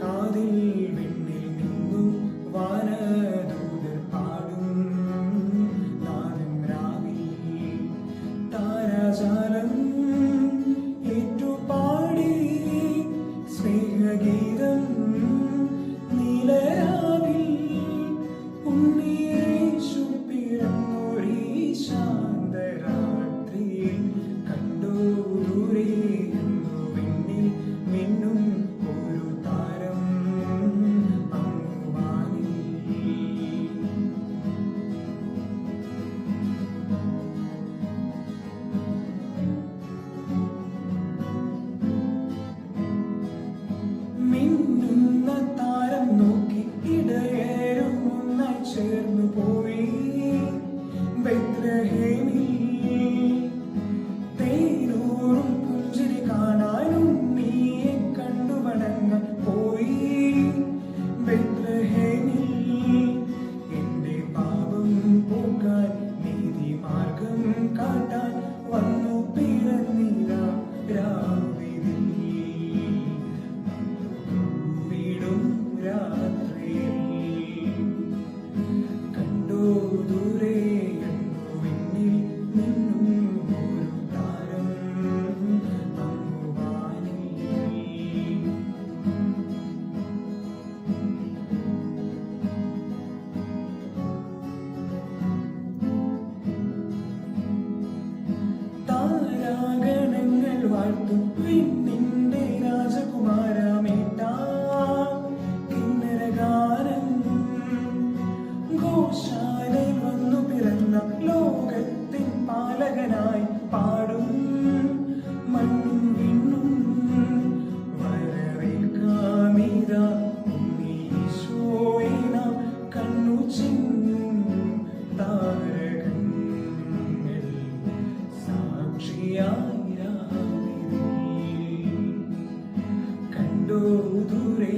കാതിൽ വിണ്ണിൽ നിന്നും വാനദൂതർ പാടും നാദം രാവിൽ താരാജാലം ഏറ്റുപാടി സ്നേഹഗീതം നീലരാവിൽ ഉണ്ണിയേശു പിറന്നൊരീ ശാന്തരാത്രിയിൽ കണ്ടു ദൂരെ വിണ്ണിൽ മിന്നും ഒരു താരം അങ്ങുവാനിൽ. മിന്നുന്ന താരം നോക്കി ഇടയേറും ഒന്നായി ചേർന്നു പോയി ബെത്ലഹേമിൽ. തേനൂറും പുഞ്ചിരി കാണാനും നീയെ കണ്ടു വണങ്ങാൻ പോയി ബെത്ലഹേമിൽ. എന്റെ പാപം പോക്കാൻ നീതി മാർഗം കാട്ടാൻ വന്നു പിറന്നിതാ രാവിലെ വീടും രാത്രിയിൽ കണ്ടു ദൂരെ വിണ്ണിൽ നിന്നും ഒരു താരം അങ്ങുവാനിൽ. താരാഗണങ്ങൾ വാഴ്ത്തും വിണ്ണിന്റെ രാജകുമാരമേട്ടാ കിന്നരഗാനം. ഗോശാലയിൽ വന്നു പിറന്ന ലോകത്തിൻ പാലകനായി പാടും മണ്ണും വിണ്ണും വരവേൽക്കാമിതാ ഉണ്ണീശോയെ നാം കണ്ണു ചിമ്മും താരകങ്ങൾ സാക്ഷിയായി രാവിലെ കണ്ടു ദൂരെ